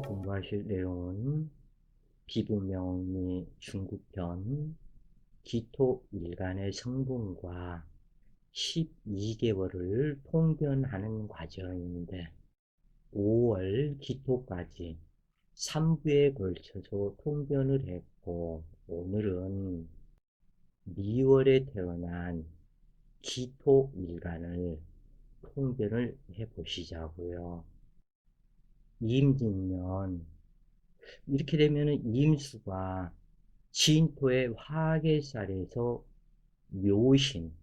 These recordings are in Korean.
공부하실 내용은 피부명리 중국편 기토일간의 성분과 12개월을 통변하는 과정인데 5월 기토까지 3부에 걸쳐서 통변을 했고, 오늘은 미월에 태어난 기토일간을 통변을 해보시자고요. 임진년, 이렇게 되면 임수가 진토의 화계살에서 묘신,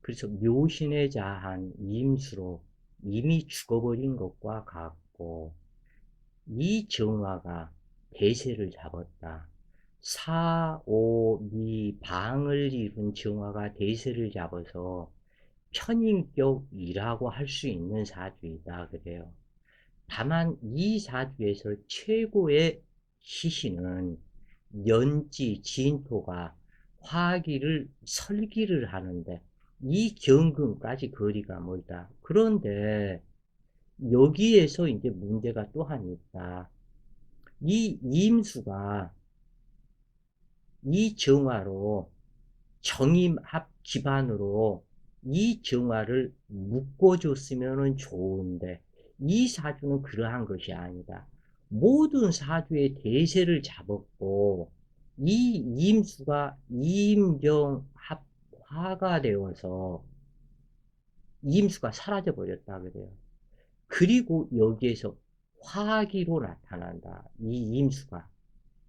그래서 묘신에 자한 임수로 이미 죽어버린 것과 같고, 이 정화가 대세를 잡았다. 사, 오, 미, 방을 이룬 정화가 대세를 잡아서 편인격이라고 할 수 있는 사주이다 그래요. 다만 이 사주에서 최고의 시신은 연지 진토가 화기를 설기를 하는데 이 경금까지 거리가 멀다. 그런데 여기에서 이제 문제가 또한 있다. 이 임수가 이 정화로 정임합 기반으로 이 정화를 묶어줬으면 좋은데 이 사주는 그러한 것이 아니다. 모든 사주의 대세를 잡았고 이 임수가 임경합화가 되어서 임수가 사라져 버렸다 그래요. 그리고 여기에서 화기로 나타난다. 이 임수가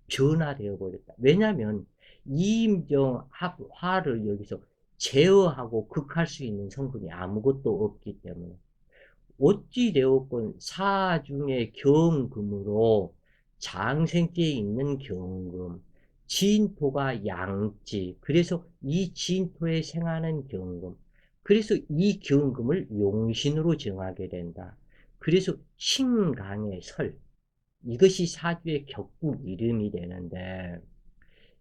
변화되어 버렸다. 왜냐하면 이임정합화를 여기서 제어하고 극할 수 있는 성분이 아무것도 없기 때문에 어찌 되었건 사중의 경금으로 장생지에 있는 경금, 진토가 양지, 그래서 이 진토에 생하는 경금, 그래서 이 경금을 용신으로 정하게 된다. 그래서 신강의 설, 이것이 사주의 격국 이름이 되는데,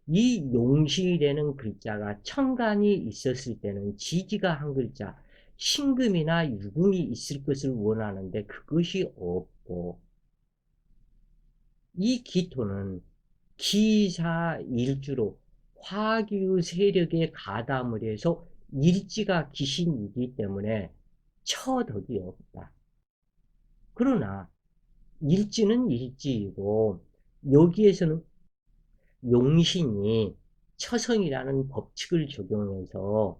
이 용신이 되는 글자가 천간이 있었을 때는 지지가 한 글자, 신금이나 유금이 있을 것을 원하는데 그것이 없고, 이 기토는 기사일주로 화기의 세력에 가담을 해서 일지가 기신이기 때문에 처덕이 없다. 그러나 일지는 일지이고 여기에서는 용신이 처성이라는 법칙을 적용해서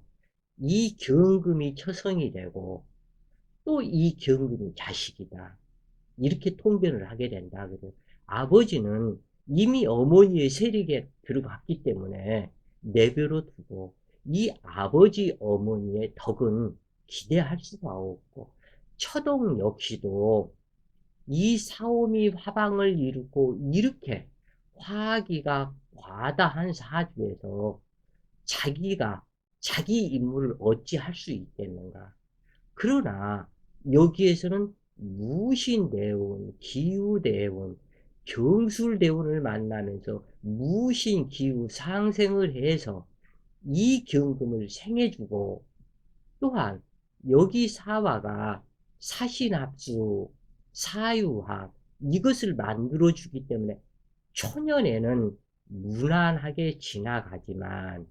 이 경금이 처성이 되고 또 이 경금이 자식이다. 이렇게 통변을 하게 된다. 그래서 아버지는 이미 어머니의 세력에 들어갔기 때문에 내버려 두고 이 아버지 어머니의 덕은 기대할 수가 없고, 처동 역시도 이 사오미 화방을 이루고 이렇게 화기가 과다한 사주에서 자기가 자기 임무를 어찌할 수 있겠는가. 그러나 여기에서는 무신대운, 기후대운, 경술대운을 만나면서 무신기후 상생을 해서 이 경금을 생해주고, 또한 여기 사화가 사신합수, 사유합, 이것을 만들어주기 때문에 초년에는 무난하게 지나가지만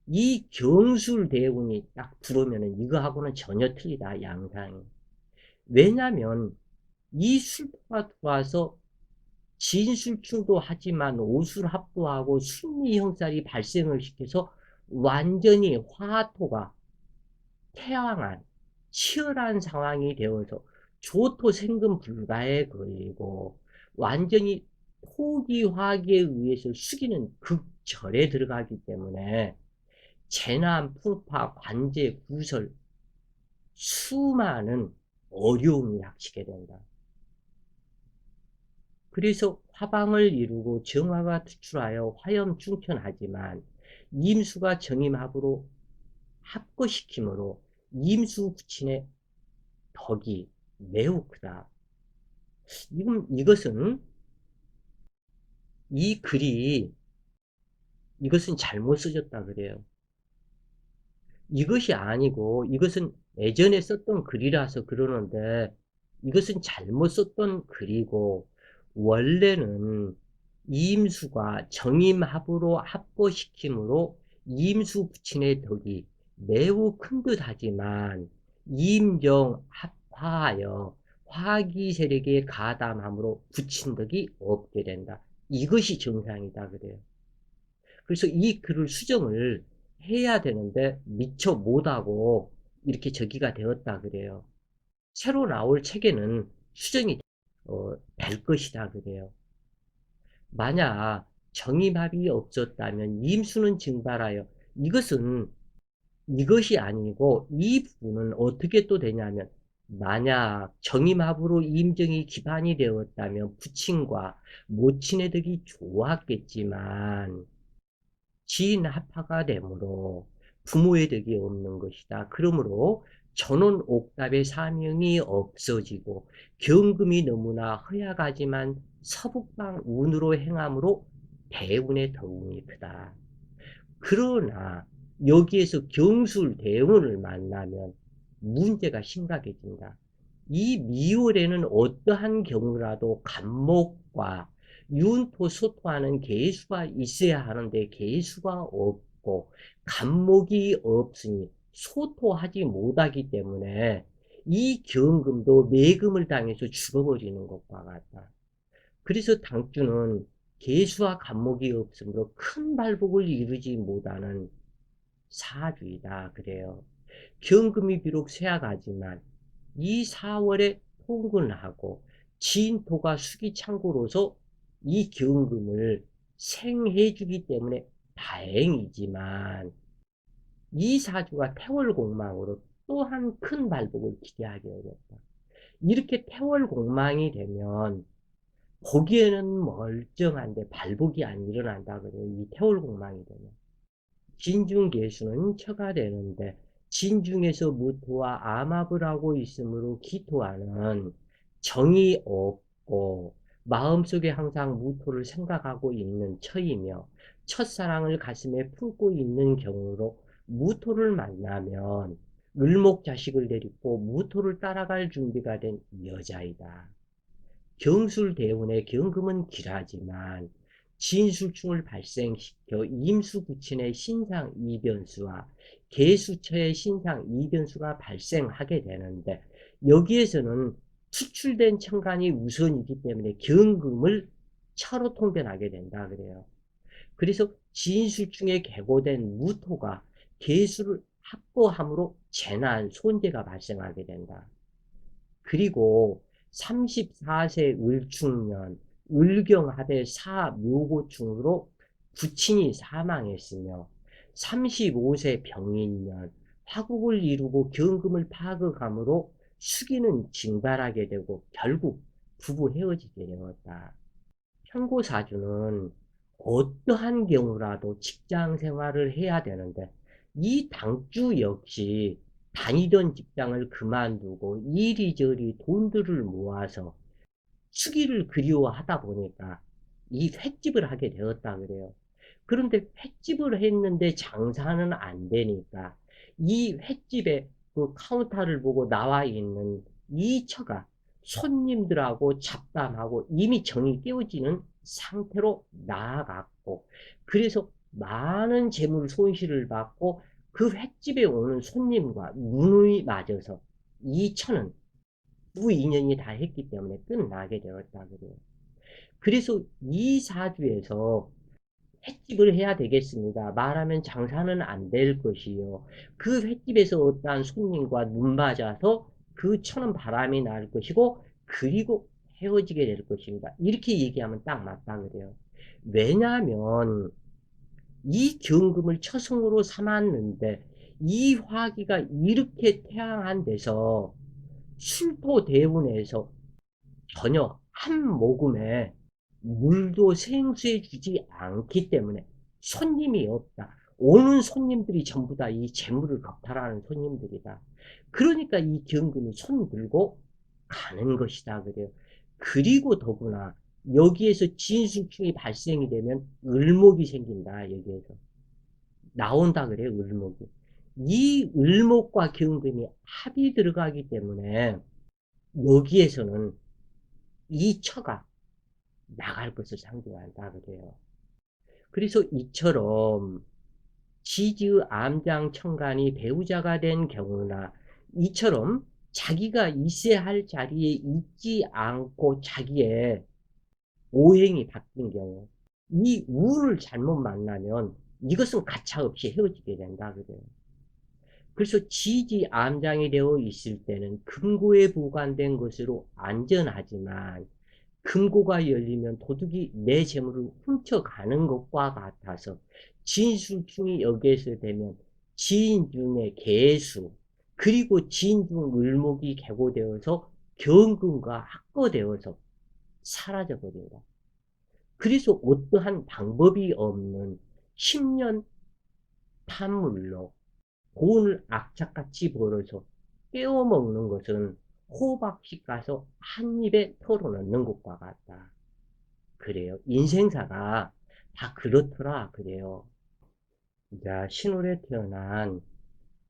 이 경술대운이 딱 들어오면 이거하고는 전혀 틀리다, 양상이. 왜냐하면 이 술토가 들어와서 진술충도 하지만 오술합도 하고 순리형살이 발생을 시켜서 완전히 화토가 태양한 치열한 상황이 되어서 조토 생금 불가에 걸리고 완전히 토기 화기에 의해서 숙이는 극절에 들어가기 때문에 재난, 풍파, 관제, 구설 수많은 어려움이 닥치게 된다. 그래서 화방을 이루고 정화가 투출하여 화염충천하지만 임수가 정임합으로 합거시키므로 임수 부친의 덕이 매우 크다. 이것은 이 글이 이것은 잘못 쓰셨다 그래요. 이것이 아니고 이것은 예전에 썼던 글이라서 그러는데 이것은 잘못 썼던 글이고 원래는 이임수가 정임합으로 합보시킴으로 이임수 부친의 덕이 매우 큰 듯하지만 이임정 합화하여 화기 세력에 가담함으로 부친 덕이 없게 된다. 이것이 정상이다 그래요. 그래서 이 글을 수정을 해야 되는데 미처 못하고 이렇게 저기가 되었다 그래요. 새로 나올 책에는 수정이 될 것이다 그래요. 만약 정임합이 없었다면 임수는 증발하여 이것은 이것이 아니고 이 부분은 어떻게 또 되냐면 만약 정임합으로 임정이 기반이 되었다면 부친과 모친의 덕이 좋았겠지만 지인합파가 되므로 부모의 덕이 없는 것이다. 그러므로 전원 옥답의 사명이 없어지고 경금이 너무나 허약하지만 서북방 운으로 행함으로 대운의 덕운이 크다. 그러나 여기에서 경술 대운을 만나면 문제가 심각해진다. 이 미월에는 어떠한 경우라도 간목과 윤토, 소토하는 계수가 있어야 하는데 계수가 없고 간목이 없으니 소토하지 못하기 때문에 이 경금도 매금을 당해서 죽어버리는 것과 같다. 그래서 당주는 계수와 간목이 없으므로 큰 발복을 이루지 못하는 사주이다 그래요. 경금이 비록 쇠약하지만 이 4월에 통근하고 진토가 수기창고로서 이 경금을 생해주기 때문에 다행이지만 이 사주가 태월공망으로 또한 큰 발복을 기대하기 어렵다. 이렇게 태월공망이 되면 보기에는 멀쩡한데 발복이 안 일어난다 그래요. 이 태월공망이 되면. 진중계수는 처가 되는데 진중에서 무토와 암합을 하고 있으므로 기토와는 정이 없고 마음속에 항상 무토를 생각하고 있는 처이며 첫사랑을 가슴에 품고 있는 경우로 무토를 만나면 을목 자식을 데리고 무토를 따라갈 준비가 된 여자이다. 경술대운의 경금은 길하지만 진술충을 발생시켜 임수부친의 신상이변수와 계수처의 신상이변수가 발생하게 되는데 여기에서는 수출된 천간이 우선이기 때문에 경금을 차로 통변하게 된다 그래요. 그래서 진술충에 개고된 무토가 계수를 확보함으로 재난, 손재가 발생하게 된다. 그리고 34세 을충년 을경합의 사묘고충으로 부친이 사망했으며 35세 병인년 화국을 이루고 경금을 파극함으로 수기는 증발하게 되고 결국 부부 헤어지게 되었다. 편고사주는 어떠한 경우라도 직장 생활을 해야 되는데 이 당주 역시 다니던 직장을 그만두고 이리저리 돈들을 모아서 수기를 그리워하다 보니까 이 횟집을 하게 되었다 그래요. 그런데 횟집을 했는데 장사는 안 되니까 이 횟집에 그 카운터를 보고 나와 있는 이 처가 손님들하고 잡담하고 이미 정이 깨어지는 상태로 나아갔고 그래서 많은 재물 손실을 받고 그 횟집에 오는 손님과 눈이 맞아서 이 처는 부 인연이 다 했기 때문에 끝나게 되었다 그래요. 그래서 이 사주에서 횟집을 해야 되겠습니다. 말하면 장사는 안 될 것이요. 그 횟집에서 어떠한 손님과 눈 맞아서 그 처는 바람이 날 것이고 그리고 헤어지게 될 것입니다. 이렇게 얘기하면 딱 맞다 그래요. 왜냐하면 이 경금을 처성으로 삼았는데 이 화기가 이렇게 태양한 데서 술토 대운에서 전혀 한 모금에 물도 생수해 주지 않기 때문에 손님이 없다. 오는 손님들이 전부 다 이 재물을 겁탈하는 손님들이다. 그러니까 이 경금이 손 들고 가는 것이다 그래요. 그리고 더구나 여기에서 진술충이 발생이 되면 을목이 생긴다. 여기에서 나온다 그래요. 을목이. 이 을목과 경금이 합이 들어가기 때문에 여기에서는 이 처가 나갈 것을 상징한다 그래요. 그래서 이처럼 지지의 암장 청간이 배우자가 된 경우나 이처럼 자기가 있어야 할 자리에 있지 않고 자기의 오행이 바뀐 경우, 이 우를 잘못 만나면 이것은 가차없이 헤어지게 된다 그래요. 그래서 지지 암장이 되어 있을 때는 금고에 보관된 것으로 안전하지만 금고가 열리면 도둑이 내 재물을 훔쳐가는 것과 같아서 진술충이 여기에서 되면 지인 중에 개수, 그리고 지인 중 을목이 개고되어서 경금과 합거되어서 사라져버린다. 그래서 어떠한 방법이 없는 10년 판물로 돈을 악착같이 벌어서 떼어먹는 것은 호박씨 가서 한 입에 털어넣는 것과 같다. 그래요. 인생사가 다 그렇더라. 그래요. 자, 신월에 태어난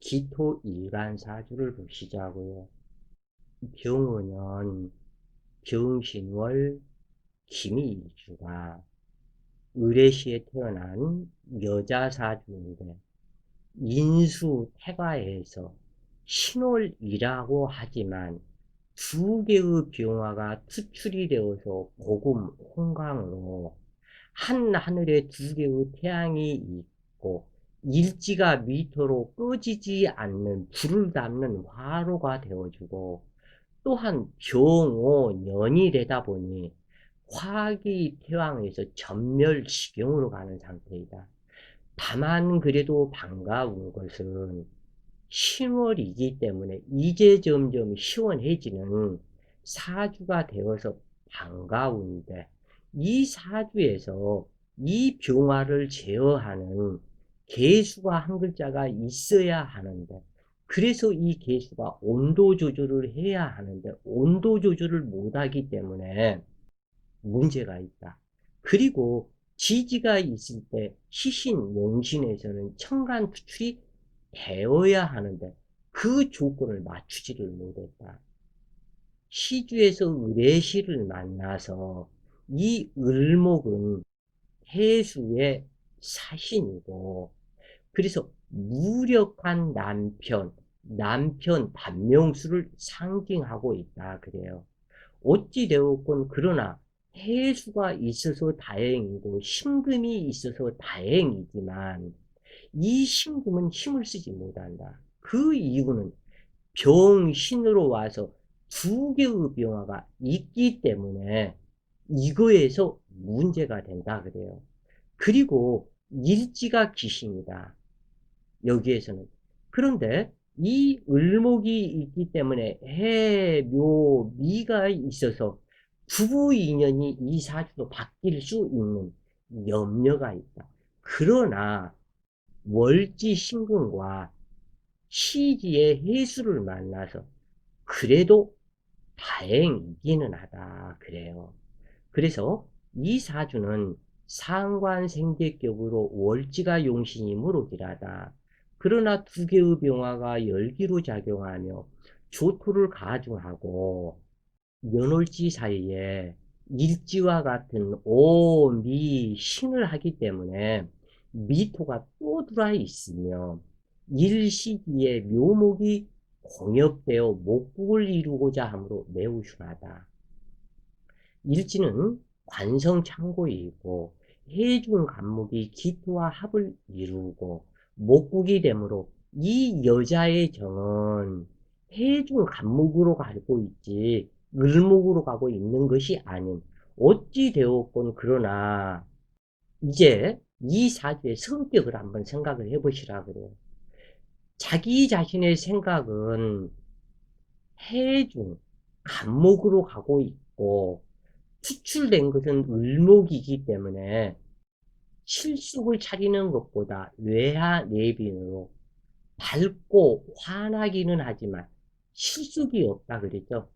기토 일간사주를 보시자고요. 병은은 병신월 김이일주가 의뢰시에 태어난 여자사주인데 인수 태가에서 신월이라고 하지만 두 개의 병화가 투출이 되어서 복음 홍강으로 한 하늘에 두 개의 태양이 있고 일지가 미터로 꺼지지 않는 불을 담는 화로가 되어주고 또한 병오년이 되다 보니 화기 태왕에서 전멸식용으로 가는 상태이다. 다만 그래도 반가운 것은 신월이기 때문에 이제 점점 시원해지는 사주가 되어서 반가운데 이 사주에서 이 병화를 제어하는 개수가 한 글자가 있어야 하는데 그래서 이 개수가 온도 조절을 해야 하는데 온도 조절을 못하기 때문에 문제가 있다. 그리고 지지가 있을 때 시신, 용신에서는 청간 투출이 되어야 하는데 그 조건을 맞추지를 못했다. 시주에서 의뢰시를 만나서 이 을목은 해수의 사신이고 그래서 무력한 남편 단명수를 상징하고 있다 그래요. 어찌 되었건 그러나 해수가 있어서 다행이고 신금이 있어서 다행이지만 이 신금은 힘을 쓰지 못한다. 그 이유는 병신으로 와서 두 개의 병화가 있기 때문에 이거에서 문제가 된다 그래요. 그리고 일지가 귀신이다. 여기에서는. 그런데 이 을목이 있기 때문에 해, 묘, 미가 있어서 부부 인연이 이 사주도 바뀔 수 있는 염려가 있다. 그러나 월지 신금과 시지의 해수를 만나서 그래도 다행이기는 하다. 그래요. 그래서 이 사주는 상관생재격으로 월지가 용신이 무록이라다. 그러나 두 개의 병화가 열기로 작용하며 조토를 가중하고 연월지 사이에 일지와 같은 오, 미, 신을 하기 때문에 미토가 또 들어와 있으며 일시기에 묘목이 공역되어 목국을 이루고자 하므로 매우 흉하다. 일지는 관성창고이고 해중 간목이 기토와 합을 이루고 목국이 되므로 이 여자의 정은 해중 간목으로 가고 있지 을목으로 가고 있는 것이 아닌 어찌 되었건 그러나 이제 이 사주의 성격을 한번 생각을 해보시라 그래요. 자기 자신의 생각은 해중 간목으로 가고 있고 추출된 것은 을목이기 때문에 실속을 차리는 것보다 외하 내빈으로 밝고 환하기는 하지만 실속이 없다 그랬죠.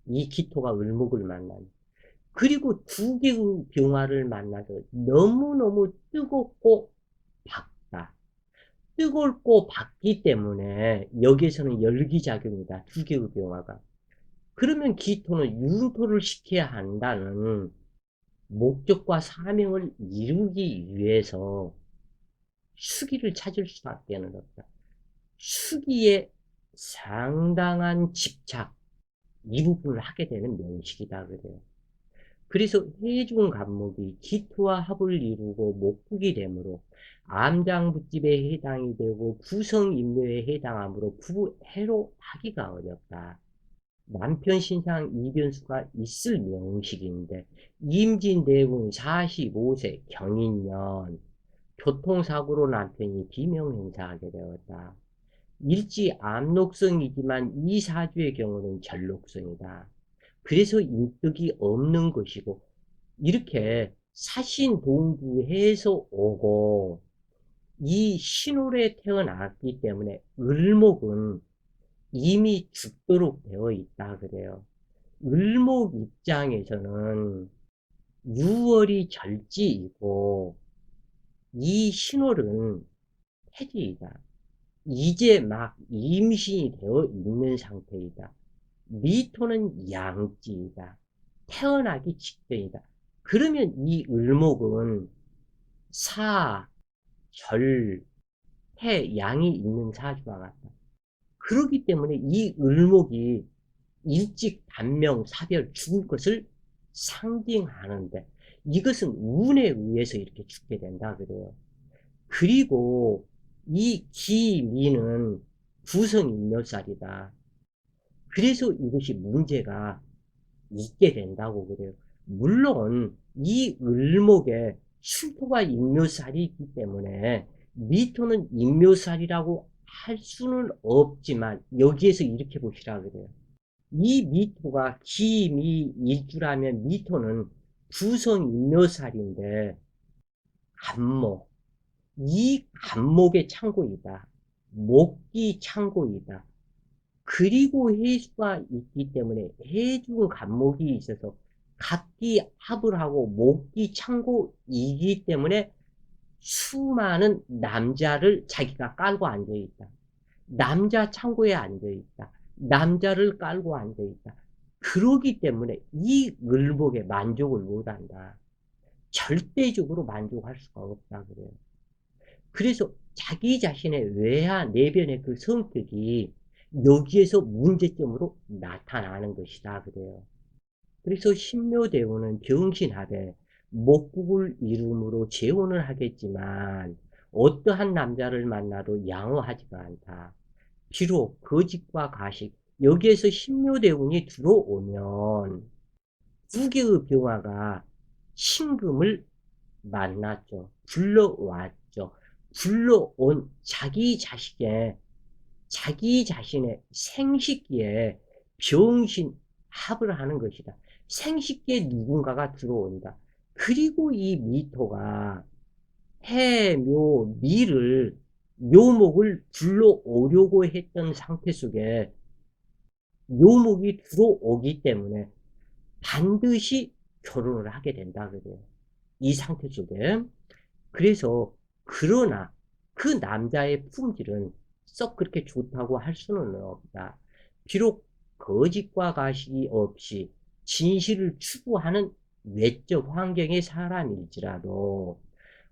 이 기토가 을목을 만나면. 그리고 두 개의 병화를 만나서 너무너무 뜨겁고 밝다. 뜨겁고 밝기 때문에 여기에서는 열기작용이다. 두 개의 병화가. 그러면 기토는 융토를 시켜야 한다는 목적과 사명을 이루기 위해서 수기를 찾을 수밖에 없다. 수기에 상당한 집착, 이 부분을 하게 되는 명식이다 그래요. 그래서 해중 간목이 기토와 합을 이루고 목국이 되므로 암장부집에 해당이 되고 구성인묘에 해당하므로 부해로 하기가 어렵다. 남편 신상 이변수가 있을 명식인데 임진대군 45세 경인년 교통사고로 남편이 비명행사하게 되었다. 일지 암록성이지만 이 사주의 경우는 전록성이다. 그래서 인덕이 없는 것이고 이렇게 사신동부해서 오고 이 신홀에 태어났기 때문에 을목은 이미 죽도록 되어 있다 그래요. 을목 입장에서는 6월이 절지이고 이 신월은 태지이다. 이제 막 임신이 되어 있는 상태이다. 미토는 양지이다. 태어나기 직전이다. 그러면 이 을목은 사, 절, 태, 양이 있는 사주와 같다. 그렇기 때문에 이 을목이 일찍 단명, 사별, 죽을 것을 상징하는데 이것은 운에 의해서 이렇게 죽게 된다 그래요. 그리고 이 기미는 구성인묘살이다. 그래서 이것이 문제가 있게 된다고 그래요. 물론 이 을목에 술토가 인묘살이 있기 때문에 미토는 인묘살이라고 할 수는 없지만 여기에서 이렇게 보시라 그래요. 이 미토가 기미 일주라면 미토는 구성인묘살인데 간목, 이 간목의 창고이다. 목기 창고이다. 그리고 해수가 있기 때문에 해중 간목이 있어서 각기 합을 하고 목기 창고이기 때문에 수많은 남자를 자기가 깔고 앉아있다. 남자 창고에 앉아있다. 남자를 깔고 앉아있다. 그러기 때문에 이 을목에 만족을 못한다. 절대적으로 만족할 수가 없다 그래요. 그래서 자기 자신의 외하 내변의 그 성격이 여기에서 문제점으로 나타나는 것이다 그래요. 그래서 신묘대운은 병신합에 목국을 이름으로 재혼을 하겠지만 어떠한 남자를 만나도 양호하지가 않다. 비록 거짓과 가식 여기에서 신묘대운이 들어오면 두 개의 병화가 신금을 만났죠. 불러왔죠. 불러온 자기 자신의 생식기에 병신 합을 하는 것이다. 생식기에 누군가가 들어온다. 그리고 이 미토가 해, 묘, 미를 묘목을 불러오려고 했던 상태 속에 묘목이 들어오기 때문에 반드시 결혼을 하게 된다 그래요. 이 상태 속에. 그래서 그러나 그 남자의 품질은 썩 그렇게 좋다고 할 수는 없다. 비록 거짓과 가식이 없이 진실을 추구하는 외적 환경의 사람일지라도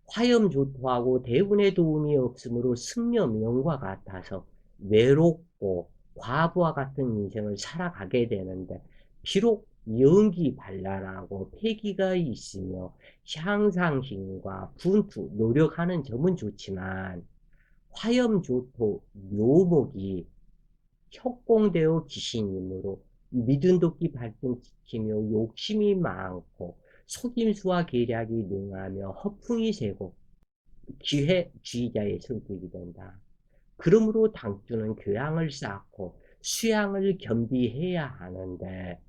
화염조토하고 대운의 도움이 없으므로 승려명과 같아서 외롭고 과부와 같은 인생을 살아가게 되는데 비록 연기발랄하고 패기가 있으며 향상심과 분투, 노력하는 점은 좋지만 화염조토, 묘목이 협공되어 기신이므로 미둔도끼 발등지키며 욕심이 많고 속임수와 계략이 능하며 허풍이 세고 기회주의자의 성격이 된다. 그러므로 당주는 교양을 쌓고 수양을 겸비해야 하는데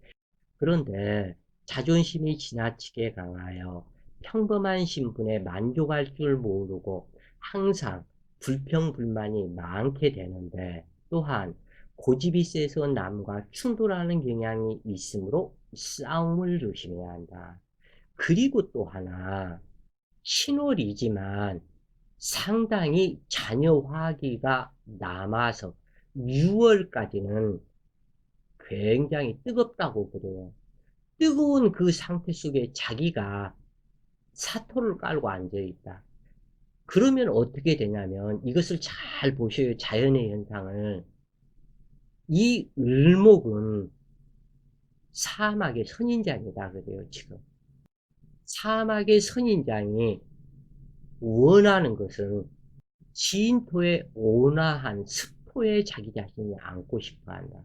그런데 자존심이 지나치게 강하여 평범한 신분에 만족할 줄 모르고 항상 불평불만이 많게 되는데 또한 고집이 세서 남과 충돌하는 경향이 있으므로 싸움을 조심해야 한다. 그리고 또 하나 신월이지만 상당히 자녀 화기가 남아서 6월까지는 굉장히 뜨겁다고 그래요. 뜨거운 그 상태 속에 자기가 사토를 깔고 앉아있다. 그러면 어떻게 되냐면 이것을 잘 보셔요. 자연의 현상을. 이 을목은 사막의 선인장이다 그래요. 지금 사막의 선인장이 원하는 것은 진토의 온화한 습토에 자기 자신이 앉고 싶어 한다.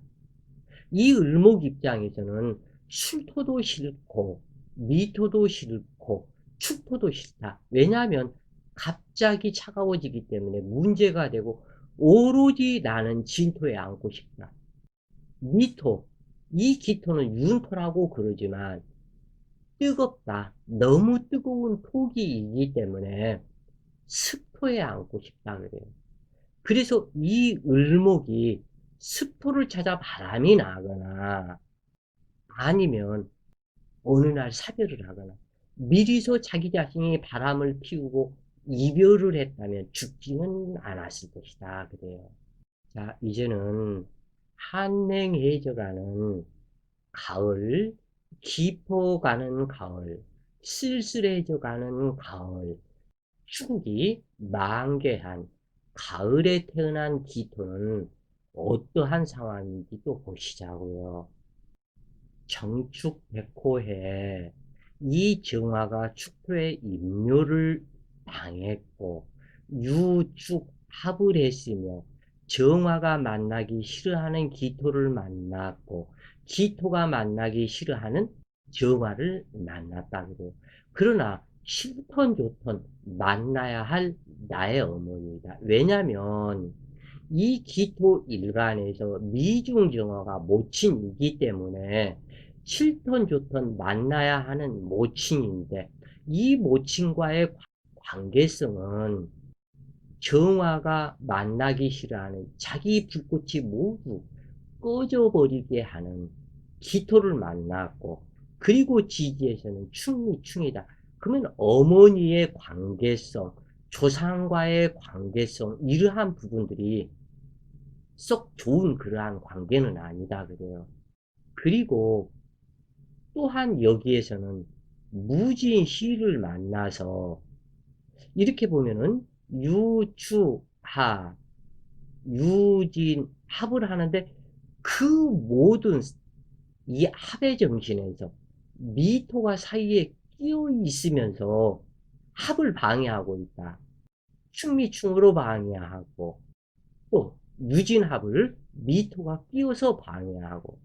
이 을목 입장에서는 술토도 싫고 미토도 싫고 축토도 싫다. 왜냐하면 갑자기 차가워지기 때문에 문제가 되고 오로지 나는 진토에 앉고 싶다. 미토, 이 기토는 윤토라고 그러지만 뜨겁다. 너무 뜨거운 토기이기 때문에 습토에 앉고 싶다 그래요. 그래서 이 을목이 습토를 찾아 바람이 나거나 아니면 어느 날 사별을 하거나 미리서 자기 자신이 바람을 피우고 이별을 했다면 죽지는 않았을 것이다 그래요. 자, 이제는 한랭해져가는 가을, 깊어가는 가을, 쓸쓸해져가는 가을, 축이 만개한 가을에 태어난 기토는 어떠한 상황인지 또 보시자고요. 정축백호해 이 정화가 축토에 임묘를 당했고 유축합을 했으며 정화가 만나기 싫어하는 기토를 만났고 기토가 만나기 싫어하는 정화를 만났다 그래요. 그러나 싫던 좋던 만나야 할 나의 어머니다. 왜냐면 이 기토 일간에서 미중정화가 모친이기 때문에 싫던 좋던 만나야 하는 모친인데 이 모친과의 관계성은 정화가 만나기 싫어하는 자기 불꽃이 모두 꺼져버리게 하는 기토를 만났고 그리고 지지에서는 충이다. 그러면 어머니의 관계성, 조상과의 관계성 이러한 부분들이 썩 좋은 그러한 관계는 아니다 그래요. 그리고 또한 여기에서는 무진시를 만나서 이렇게 보면은 유추하, 유진, 합을 하는데 그 모든 이 합의 정신에서 미토가 사이에 끼어 있으면서 합을 방해하고 있다. 충미충으로 방해하고 또 유진합을 미토가 끼어서 방해하고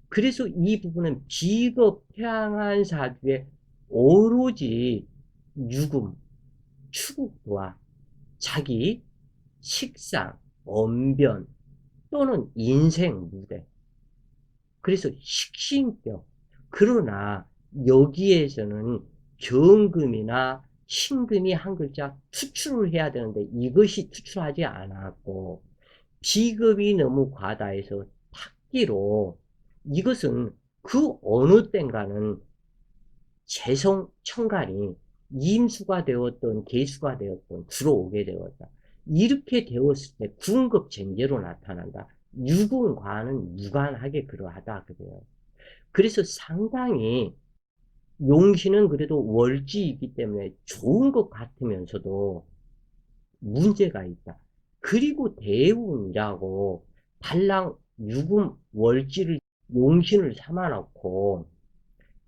그래서 이 부분은 비겁해양한 사주에 오로지 유금, 추국과 자기 식상, 언변 또는 인생 무대 그래서 식신격 그러나 여기에서는 경금이나 신금이 한 글자 투출을 해야 되는데 이것이 투출하지 않았고 비급이 너무 과다해서 탁기로 이것은 그 어느 땐가는 재성 천간이 임수가 되었던 계수가 되었던 들어오게 되었다. 이렇게 되었을 때 군급쟁제로 나타난다. 유군과는 무관하게 그러하다 그래요. 그래서 상당히 용신은 그래도 월지이기 때문에 좋은 것 같으면서도 문제가 있다. 그리고 대운이라고 달랑 유금 월지를 용신을 삼아놓고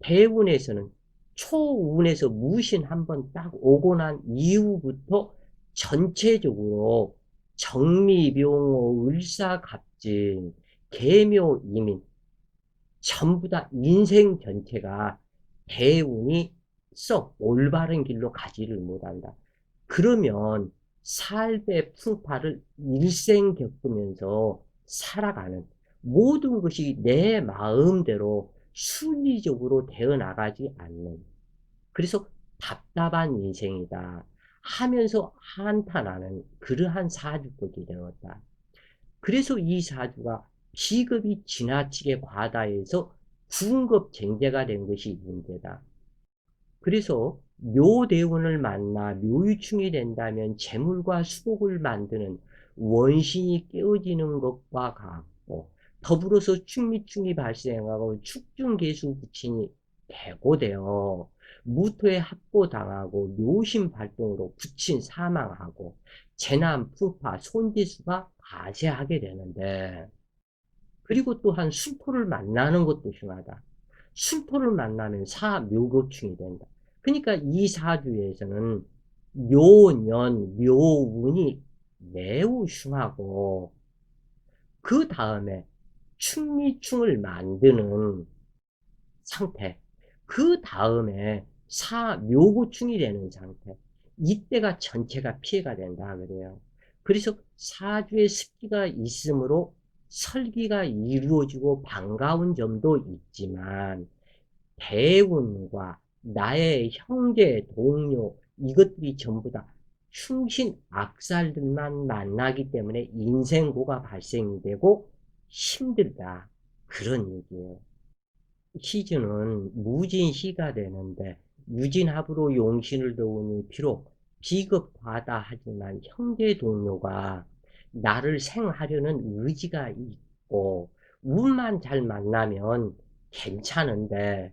대운에서는 초운에서 무신 한번 딱 오고 난 이후부터 전체적으로 정미병호 을사갑진 계묘이민 전부 다 인생 전체가 대운이 썩 올바른 길로 가지를 못한다. 그러면 삶의 풍파를 일생 겪으면서 살아가는 모든 것이 내 마음대로 순리적으로 되어 나가지 않는 그래서 답답한 인생이다 하면서 한탄하는 그러한 사주격이 되었다. 그래서 이 사주가 기급이 지나치게 과다해서 군급쟁제가 된 것이 문제다. 그래서 묘대운을 만나 묘유충이 된다면 재물과 수복을 만드는 원신이 깨어지는 것과 같고 더불어서 축미충이 발생하고 축중개수 부친이 대고되어 무토에 합보당하고 묘심 발동으로 부친 사망하고 재난, 풍파, 손지수가 과세하게 되는데, 그리고 또한 술토를 만나는 것도 중요하다. 술토를 만나면 사묘급충이 된다. 그러니까 이 사주에서는 묘년, 묘운이 매우 흉하고, 그 다음에 충미충을 만드는 상태, 그 다음에 사묘고충이 되는 상태, 이때가 전체가 피해가 된다 그래요. 그래서 사주에 습기가 있으므로 설기가 이루어지고 반가운 점도 있지만, 대운과 나의 형제, 동료, 이것들이 전부 다 충신 악살들만 만나기 때문에 인생고가 발생이 되고 힘들다, 그런 얘기예요. 시즌은 무진시가 되는데, 유진합으로 용신을 도우니 비록 비겁하다 하지만 형제 동료가 나를 생하려는 의지가 있고 운만 잘 만나면 괜찮은데,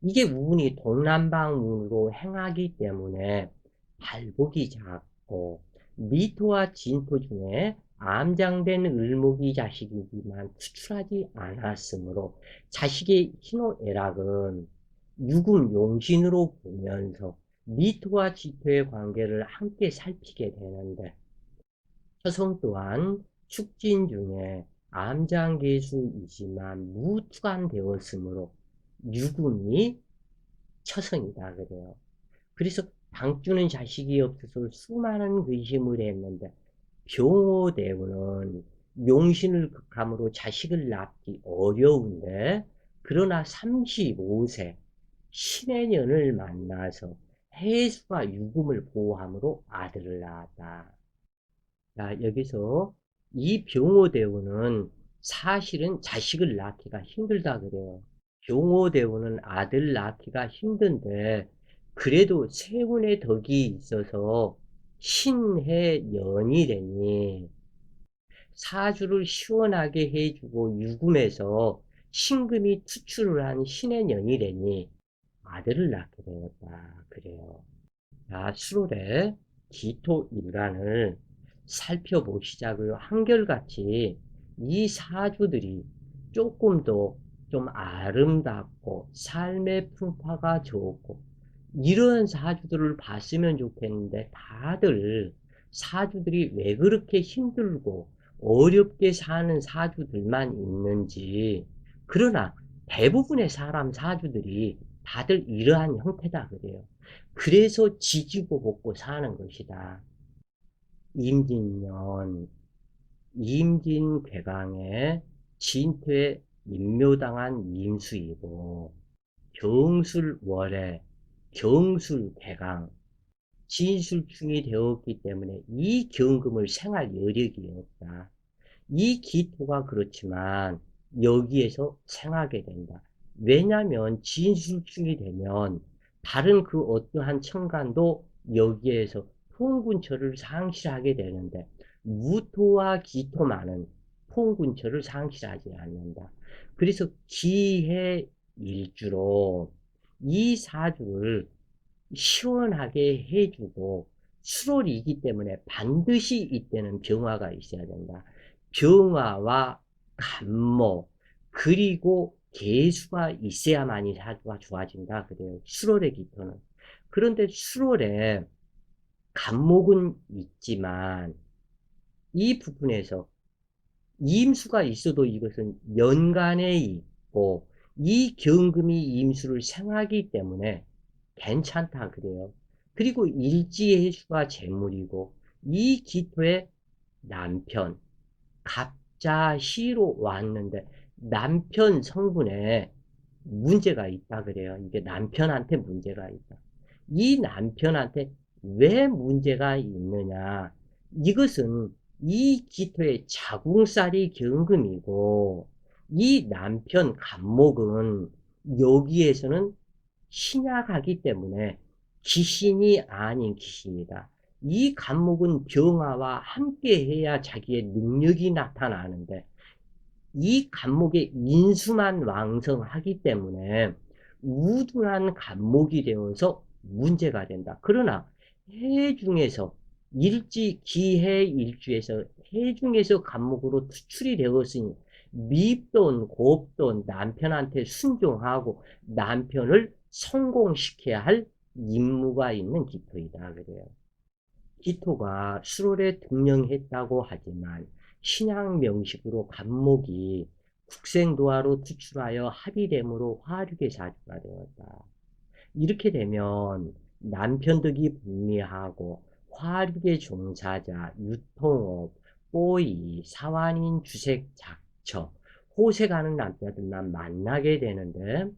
이게 운이 동남방운으로 행하기 때문에 발복이 작고, 미토와 진토 중에 암장된 을목이 자식이지만 투출하지 않았으므로 자식의 희노애락은 유금 용신으로 보면서 미토와 지토의 관계를 함께 살피게 되는데, 처성 또한 축진 중에 암장계수이지만 무투관되었으므로 유금이 처성이다 그래요. 그래서 당주는 자식이 없어서 수많은 근심을 했는데, 병호대우는 용신을 극함으로 자식을 낳기 어려운데, 그러나 35세 신의 년을 만나서 해수와 유금을 보호함으로 아들을 낳았다. 자, 여기서 이 병호대우는 사실은 자식을 낳기가 힘들다 그래요. 병호대우는 아들 낳기가 힘든데, 그래도 세운의 덕이 있어서 신해 연이래니 사주를 시원하게 해주고 유금에서 신금이 투출을 한 신의 년이래니 아들을 낳게 되었다 그래요. 자, 수월의 기토일간을 살펴보시자고요. 한결같이 이 사주들이 조금 더 좀 아름답고 삶의 풍파가 좋고 이런 사주들을 봤으면 좋겠는데, 다들 사주들이 왜 그렇게 힘들고 어렵게 사는 사주들만 있는지, 그러나 대부분의 사람 사주들이 다들 이러한 형태다 그래요. 그래서 지지고 볶고 사는 것이다. 임진년, 임진괴강에 진토에 임묘당한 임수이고, 경술월에 경술괴강, 진술충이 되었기 때문에 이 경금을 생할 여력이 없다. 이 기토가 그렇지만 여기에서 생하게 된다. 왜냐하면 진술충이 되면 다른 그 어떠한 천간도 여기에서 통군처를 상실하게 되는데, 무토와 기토만은 통군처를 상실하지 않는다. 그래서 기해일주로 이 사주를 시원하게 해주고, 수월이기 때문에 반드시 이때는 병화가 있어야 된다. 병화와 간목, 그리고 개수가 있어야만이 사주가 좋아진다 그래요. 수월의 기토는. 그런데 수월에 간목은 있지만 이 부분에서 임수가 있어도 이것은 연간에 있고, 이 경금이 임수를 생하기 때문에 괜찮다 그래요. 그리고 일지해수가 재물이고, 이 기토에 남편, 갑자시로 왔는데 남편 성분에 문제가 있다 그래요. 이게 남편한테 문제가 있다. 이 남편한테 왜 문제가 있느냐? 이것은 이 기토의 자궁살이 경금이고, 이 남편 간목은 여기에서는 신약하기 때문에 귀신이 아닌 귀신이다. 이 간목은 병화와 함께 해야 자기의 능력이 나타나는데, 이 간목의 인수만 왕성하기 때문에 우둔한 간목이 되어서 문제가 된다. 그러나 해 중에서 기해 일주에서 해 중에서 간목으로 투출이 되었으니 밉던 곱던 남편한테 순종하고 남편을 성공시켜야 할 임무가 있는 기토이다. 그래요. 기토가 수월에 등령했다고 하지만 신약 명식으로 간목이 국생도화로 투출하여 합의됨으로 화륙의 사주가 되었다. 이렇게 되면 남편덕이 불리하고 화륙의 종사자, 유통업, 뽀이, 사환인, 주색, 작처, 호색하는 남자들만 만나게 되는데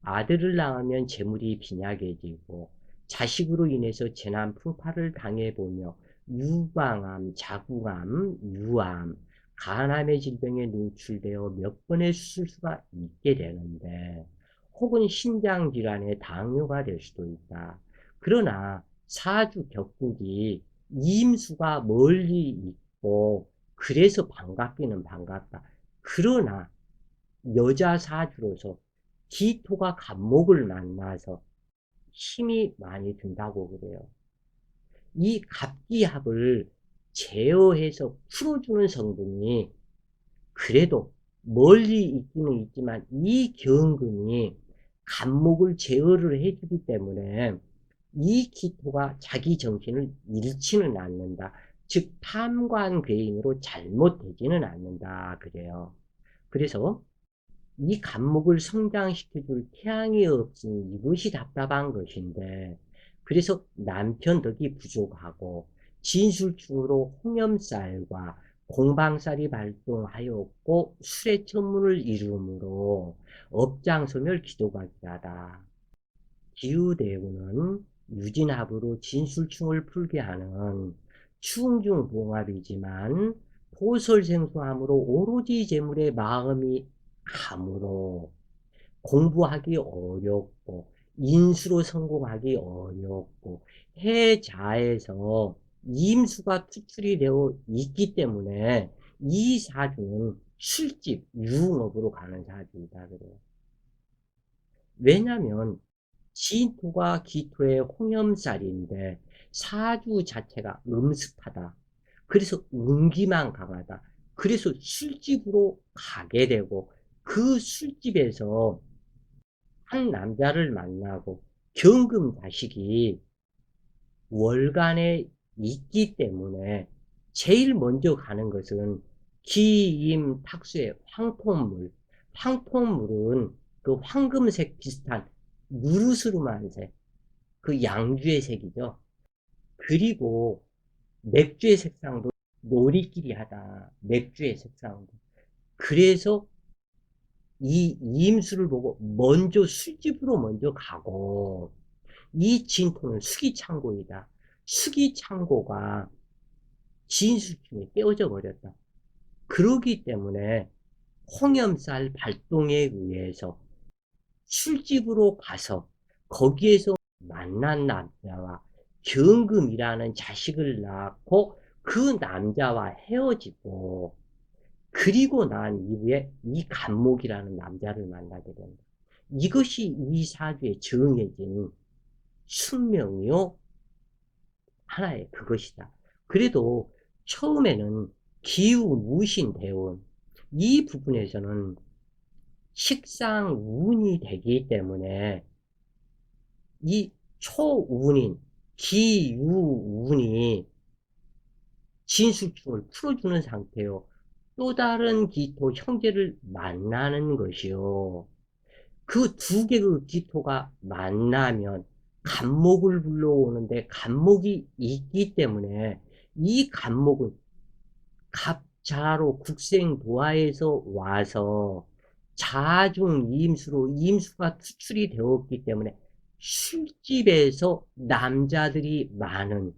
아들을 낳으면 재물이 빈약해지고 자식으로 인해서 재난 풍파를 당해보며 유방암, 자궁암, 유암, 간암의 질병에 노출되어 몇 번의 수술수가 있게 되는데 혹은 신장질환의 당뇨가 될 수도 있다. 그러나 사주 격국이 임수가 멀리 있고 그래서 반갑기는 반갑다. 그러나 여자 사주로서 기토가 갑목을 만나서 힘이 많이 든다고 그래요. 이 갑기합을 제어해서 풀어주는 성분이 그래도 멀리 있기는 있지만 이 경금이 갑목을 제어를 해주기 때문에 이 기토가 자기 정신을 잃지는 않는다. 즉 탐관괴인으로 잘못되지는 않는다. 그래요. 그래서 이 간목을 성장시켜줄 태양이 없으니 이것이 답답한 것인데 그래서 남편 덕이 부족하고 진술충으로 홍염쌀과 공방쌀이 발동하였고 술의 천문을 이루므로 업장소멸 기도가 귀하다. 기후대우는 유진합으로 진술충을 풀게 하는 충중봉합이지만 포설생수함으로 오로지 재물의 마음이 감으로 공부하기 어렵고 인수로 성공하기 어렵고 해자에서 임수가 투출이 되어 있기 때문에 이 사주는 술집, 유흥업으로 가는 사주이다 그래요. 왜냐하면 진토가 기토의 홍염살인데 사주 자체가 음습하다. 그래서 운기만 강하다. 그래서 술집으로 가게 되고 그 술집에서 한 남자를 만나고 경금 자식이 월간에 있기 때문에 제일 먼저 가는 것은 기임 탁수의 황토물. 황토물은 그 황금색 비슷한 누르스름한 색, 그 양주의 색이죠. 그리고 맥주의 색상도 노리끼리하다. 맥주의 색상도. 그래서 이 이임수를 보고 먼저 술집으로 먼저 가고 이 진토는 수기창고이다. 수기창고가 진술중에 깨어져 버렸다. 그러기 때문에 홍염살 발동에 의해서 술집으로 가서 거기에서 만난 남자와 경금이라는 자식을 낳고 그 남자와 헤어지고 그리고 난 이후에 이 간목이라는 남자를 만나게 된다. 이것이 이 사주에 정해진 숙명이요 하나의 그것이다. 그래도 처음에는 기후 무신 대원 이 부분에서는 식상 운이 되기 때문에 이 초운인 기유운이 진술충을 풀어주는 상태요. 또 다른 기토 형제를 만나는 것이요. 그 두 개의 기토가 만나면 간목을 불러오는데 간목이 있기 때문에 이 간목은 갑자로 국생도화에서 와서 자중 이임수로 이임수가 투출이 되었기 때문에 술집에서 남자들이 많은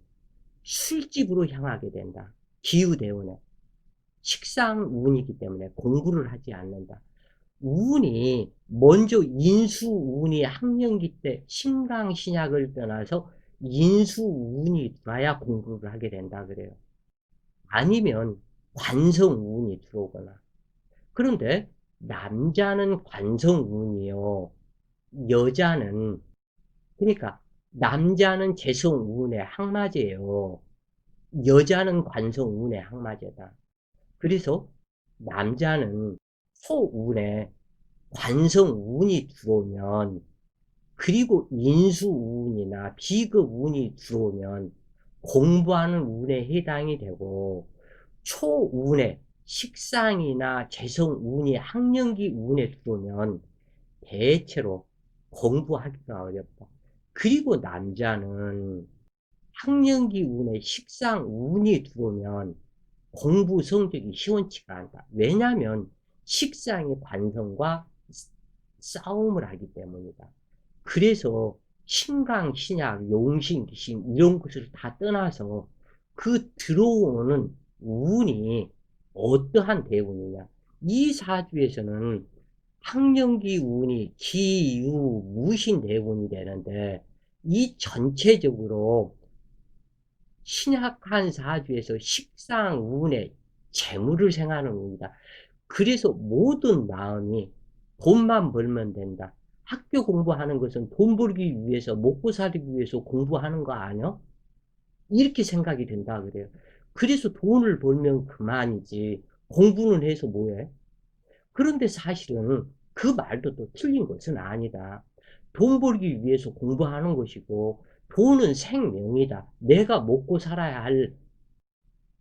술집으로 향하게 된다. 기후대운에 식상운이기 때문에 공부를 하지 않는다. 운이 먼저 인수운이 학령기 때 신강신약을 떠나서 인수운이 들어야 공부를 하게 된다 그래요. 아니면 관성운이 들어오거나. 그런데 남자는 관성운이요. 여자는, 그러니까 남자는 재성운의 항마제예요. 여자는 관성운의 항마제다. 그래서 남자는 소운에 관성운이 들어오면, 그리고 인수운이나 비급운이 들어오면 공부하는 운에 해당이 되고, 초운에 식상이나 재성운이 학령기 운에 들어오면 대체로 공부하기가 어렵다. 그리고 남자는 학령기 운에 식상 운이 들어오면 공부 성적이 시원치가 않다. 왜냐하면 식상의 관성과 싸움을 하기 때문이다. 그래서 신강, 신약, 용신, 귀신 이런 것을 다 떠나서 그 들어오는 운이 어떠한 대운이냐. 이 사주에서는 학령기 운이 기유, 무신 대운이 되는데, 이 전체적으로 신약한 사주에서 식상 운에 재물을 생하는 운이다. 그래서 모든 마음이 돈만 벌면 된다. 학교 공부하는 것은 돈 벌기 위해서, 먹고 살기 위해서 공부하는 거 아니야? 이렇게 생각이 된다 그래요. 그래서 돈을 벌면 그만이지. 공부는 해서 뭐해? 그런데 사실은 그 말도 또 틀린 것은 아니다. 돈 벌기 위해서 공부하는 것이고, 돈은 생명이다. 내가 먹고 살아야 할,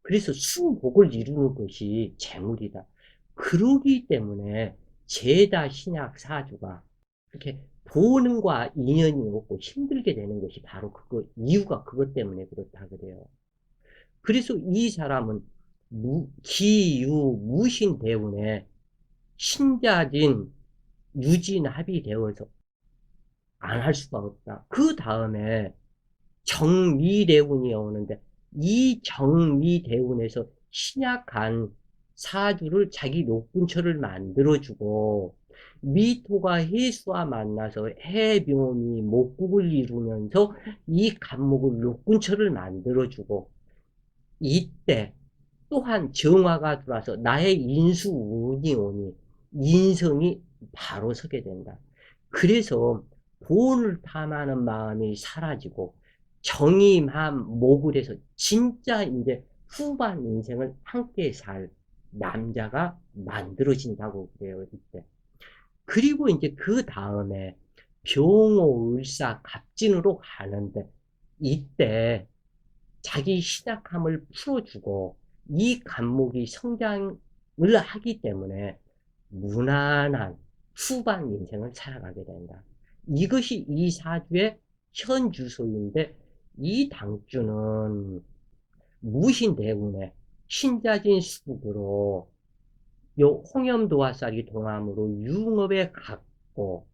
그래서 수복을 이루는 것이 재물이다. 그러기 때문에 죄다 신약 사주가 그렇게 돈과 인연이 없고 힘들게 되는 것이 바로 그거, 이유가 그것 때문에 그렇다 그래요. 그래서 이 사람은 기유, 무신 대운에 신자진, 유진합이 되어서 안 할 수가 없다. 그 다음에 정미대운이 오는데, 이 정미대운에서 신약한 사주를 자기 녹군처를 만들어주고, 미토가 해수와 만나서 해묘미 목국을 이루면서 이 간목을 녹군처를 만들어주고, 이때 또한 정화가 들어와서 나의 인수운이 오니 인성이 바로 서게 된다. 그래서 돈을 탐하는 마음이 사라지고 정임한 목을 해서 진짜 이제 후반 인생을 함께 살 남자가 만들어진다고 그래요, 이때. 그리고 이제 그 다음에 병호을사 갑진으로 가는데, 이때 자기 신약함을 풀어주고 이 간목이 성장을 하기 때문에 무난한 후반 인생을 살아가게 된다. 이것이 이 사주의 현 주소인데, 이 당주는 무신대운에 신자진 수국으로 요 홍염도화살이 동함으로 융업에 갔고,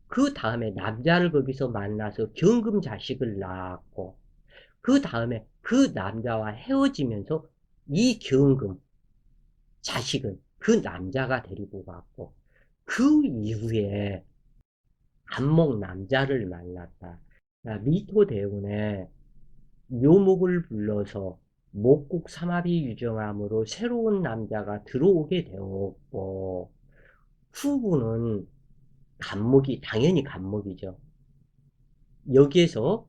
그 다음에 남자를 거기서 만나서 경금 자식을 낳았고, 그 다음에 그 남자와 헤어지면서 이 경금 자식은 그 남자가 데리고 갔고, 그 이후에 간목 남자를 만났다. 미토대운에 묘목을 불러서 목국 삼합이 유정함으로 새로운 남자가 들어오게 되었고, 후부는 간목이 당연히 간목이죠. 여기에서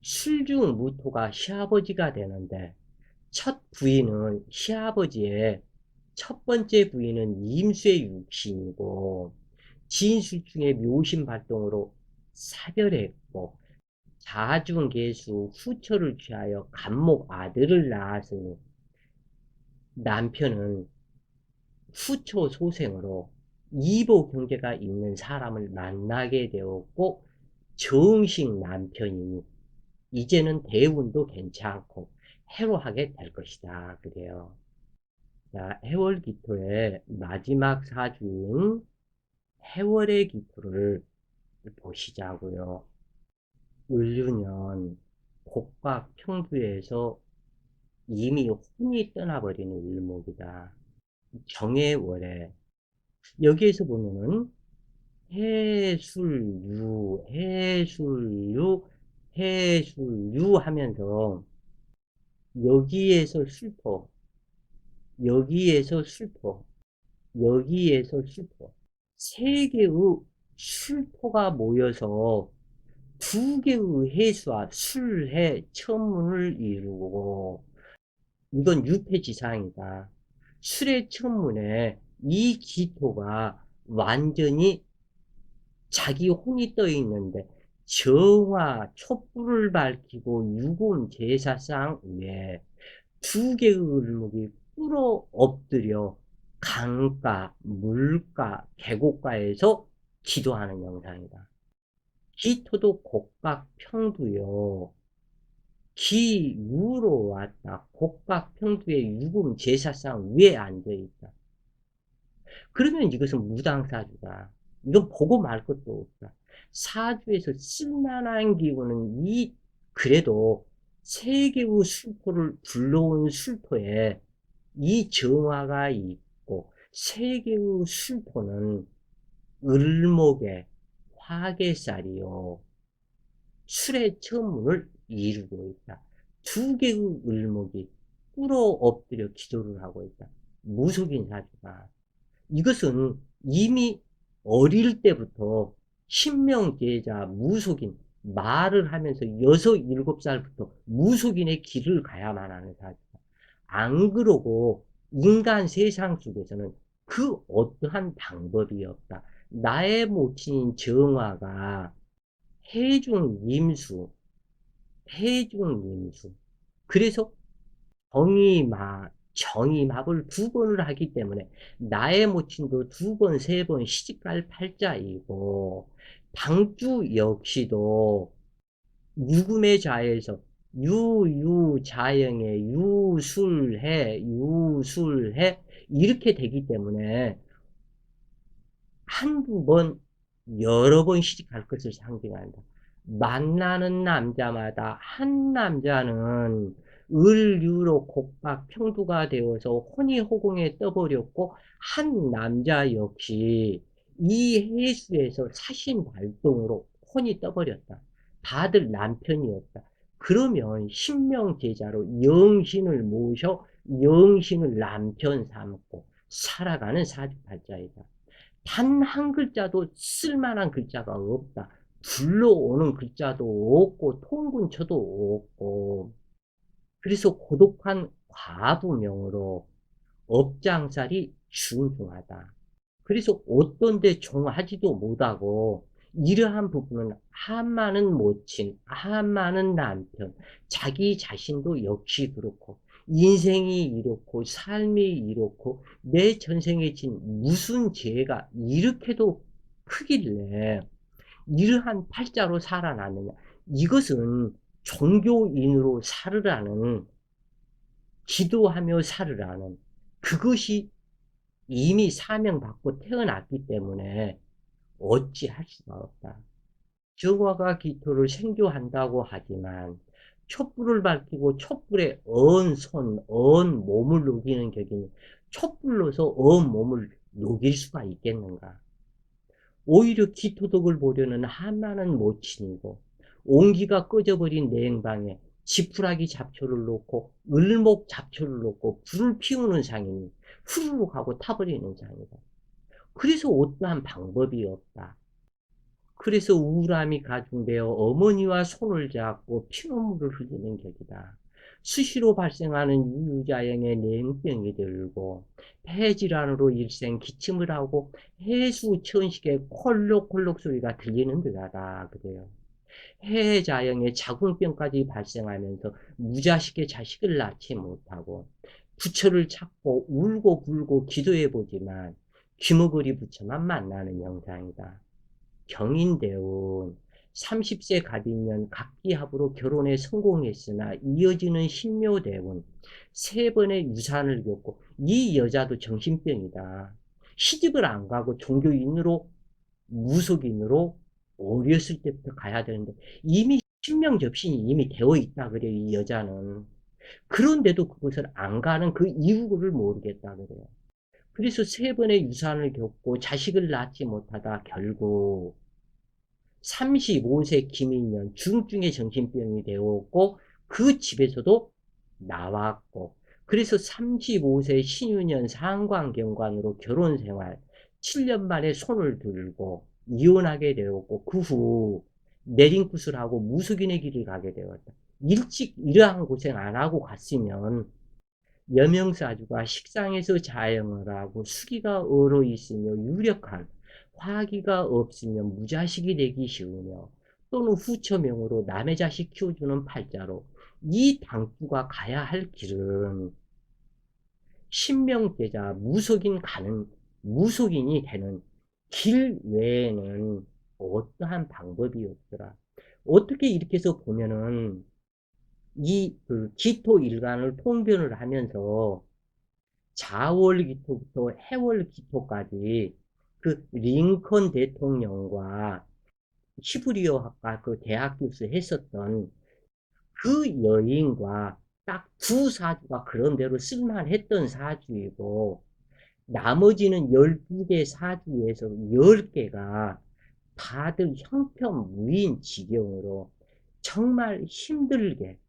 술중무토가 시아버지가 되는데, 첫 부인은 시아버지의 첫 번째 부인은 임수의 육신이고, 진술 중에 묘신 발동으로 사별했고, 자중계수 후처를 취하여 간목 아들을 낳았으니, 남편은 후처 소생으로 이보 경제가 있는 사람을 만나게 되었고, 정식 남편이니 이제는 대운도 괜찮고 해로하게 될 것이다 그래요. 자, 해월 기토의 마지막 사주인 해월의 기토를 보시자고요. 을유년 곡과 평부에서 이미 혼이 떠나버리는 을목이다. 정해월에 여기에서 보면은 해술유, 해술유, 해술유 하면서 여기에서 슬퍼, 여기에서 슬퍼, 여기에서 슬퍼. 세 개의 술토가 모여서 두 개의 해수와 술해 천문을 이루고, 이건 유패지상이다. 술해 천문에 이 기토가 완전히 자기 혼이 떠 있는데 정화 촛불을 밝히고 유금 제사상 위에 두 개의 을목이 꿇어 엎드려 강가, 물가, 계곡가에서 기도하는 영상이다. 기토도 곡각평두요. 기유로 왔다. 곡각평두의 유금 제사상 위에 앉아있다. 그러면 이것은 무당사주다. 이건 보고 말 것도 없다. 사주에서 쓸만한 기운은 그래도 세계의 술토를 불러온 술토에 이 정화가 있고, 세계의 술토는 을목의 화개살이요. 술의 천문을 이루고 있다. 두 개의 을목이 꿇어 엎드려 기도를 하고 있다. 무속인 사주다. 이것은 이미 어릴 때부터 신명제자 무속인 말을 하면서 6, 7살부터 무속인의 길을 가야만 하는 사주다. 안 그러고 인간 세상 속에서는 그 어떠한 방법이 없다. 나의 모친인 정화가 해중임수, 해중임수. 그래서 정이합을 두 번을 하기 때문에 나의 모친도 두 번, 세 번 시집갈 팔자이고, 당주 역시도 유금의 자에서 유유자영의 유술해 이렇게 되기 때문에 한두 번, 여러 번 시집갈 것을 상징한다. 만나는 남자마다 한 남자는 을유로 곡박 평두가 되어서 혼이호공에 떠버렸고, 한 남자 역시 이 해수에서 사신발동으로 혼이 떠버렸다. 다들 남편이었다. 그러면 신명제자로 영신을 모셔 영신을 남편 삼고 살아가는 사주팔자이다. 단 한 글자도 쓸만한 글자가 없다. 불러오는 글자도 없고 통근처도 없고, 그래서 고독한 과부명으로 업장살이 중중하다. 그래서 어떤 데 종하지도 못하고, 이러한 부분은 한많은 모친, 한많은 남편, 자기 자신도 역시 그렇고, 인생이 이렇고 삶이 이렇고 내 전생에 진 무슨 죄가 이렇게도 크길래 이러한 팔자로 살아나느냐. 이것은 종교인으로 살으라는, 기도하며 살으라는, 그것이 이미 사명받고 태어났기 때문에 어찌할 수가 없다. 정화가 기토를 생교한다고 하지만 촛불을 밝히고 촛불에 언 손, 언 몸을 녹이는 격이니 촛불로서 언 몸을 녹일 수가 있겠는가. 오히려 기토덕을 보려는 한나는 모친이고, 온기가 꺼져버린 냉방에 지푸라기 잡초를 놓고 을목 잡초를 놓고 불을 피우는 상이니 후루룩 하고 타버리는 상이다. 그래서 어떠한 방법이 없다. 그래서 우울함이 가중되어 어머니와 손을 잡고 피눈물을 흘리는 격이다. 수시로 발생하는 유유자형의 냉병이 들고 폐질환으로 일생 기침을 하고 해수천식의 콜록콜록 소리가 들리는 듯하다. 그래요. 폐자형의 자궁병까지 발생하면서 무자식의 자식을 낳지 못하고 부처를 찾고 울고 불고 기도해보지만 귀머거리 부처만 만나는 영상이다. 경인대운 30세 갑인년 갑기합으로 결혼에 성공했으나 이어지는 신묘대운 3번의 유산을 겪고, 이 여자도 정신병이다. 시집을 안 가고 종교인으로 무속인으로 어렸을 때부터 가야 되는데 이미 신명접신이 이미 되어 있다 그래요. 이 여자는. 그런데도 그것을 안 가는 그 이유를 모르겠다 그래요. 그래서 3번의 유산을 겪고 자식을 낳지 못하다 결국 35세 김인년 중증의 정신병이 되었고, 그 집에서도 나왔고, 그래서 35세 신유년 상관경관으로 결혼생활 7년 만에 손을 들고 이혼하게 되었고 그 후 내린굿을 하고 무속인의 길을 가게 되었다. 일찍 이러한 고생 안 하고 갔으면 여명사주가 식상에서 자영을 하고 수기가 얼어 있으며 유력한 화기가 없으면 무자식이 되기 쉬우며 또는 후처명으로 남의 자식 키워주는 팔자로 이 당구가 가야 할 길은 신명대자 무속인이 되는 길 외에는 어떠한 방법이 없더라. 어떻게 이렇게 해서 보면은 그 기토일간을 통변을 하면서 자월기토부터 해월기토까지 그 링컨 대통령과 히브리어학과 그 대학 교수 했었던 그 여인과 딱 두 사주가 그런대로 쓸만했던 사주이고 나머지는 12개 사주에서 10개가 다들 형편무인 지경으로 정말 힘들게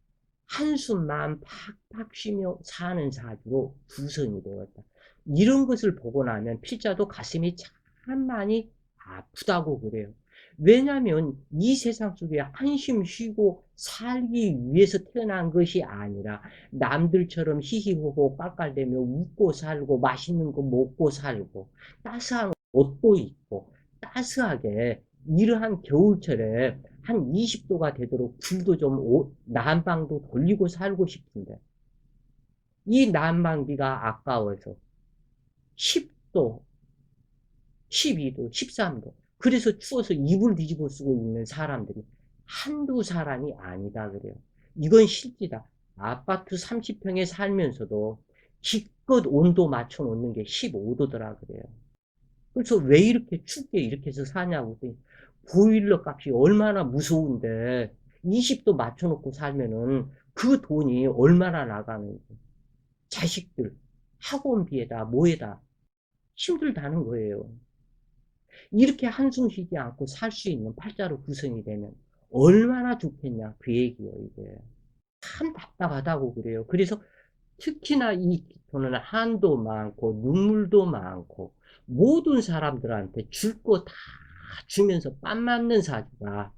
한숨만 팍팍 쉬며 사는 사주로 구성이 되었다. 이런 것을 보고 나면 필자도 가슴이 참 많이 아프다고 그래요. 왜냐하면 이 세상 속에 한숨 쉬고 살기 위해서 태어난 것이 아니라 남들처럼 히히호호 깔깔대며 웃고 살고 맛있는 거 먹고 살고 따스한 옷도 입고 따스하게 이러한 겨울철에 한 20도가 되도록 불도 좀 난방도 돌리고 살고 싶은데 이 난방비가 아까워서 10도, 12도, 13도 그래서 추워서 이불 뒤집어 쓰고 있는 사람들이 한두 사람이 아니다 그래요. 이건 실지다. 아파트 30평에 살면서도 기껏 온도 맞춰 놓는 게 15도더라 그래요. 그래서 왜 이렇게 춥게 이렇게 해서 사냐고. 보일러 값이 얼마나 무서운데 20도 맞춰놓고 살면은 그 돈이 얼마나 나가는지. 자식들 학원비에다 뭐에다 힘들다는 거예요. 이렇게 한숨 쉬지 않고 살 수 있는 팔자로 구성이 되면 얼마나 좋겠냐 그 얘기예요 이게. 참 답답하다고 그래요. 그래서 특히나 이 기토는 한도 많고 눈물도 많고 모든 사람들한테 줄 거 다 주면서 빤 맞는 사주가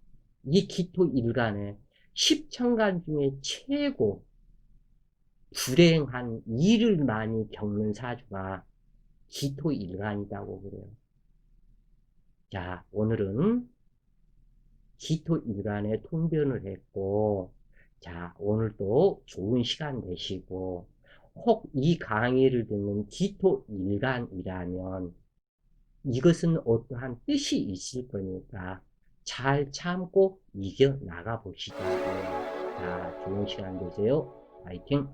이 기토 일간에 십천간 중에 최고 불행한 일을 많이 겪는 사주가 기토 일간이라고 그래요. 자, 오늘은 기토 일간의 통변을 했고, 자, 오늘도 좋은 시간 되시고, 혹 이 강의를 듣는 기토 일간이라면 이것은 어떠한 뜻이 있을 거니까 잘 참고 이겨 나가 보시자고요. 자, 좋은 시간 되세요. 파이팅!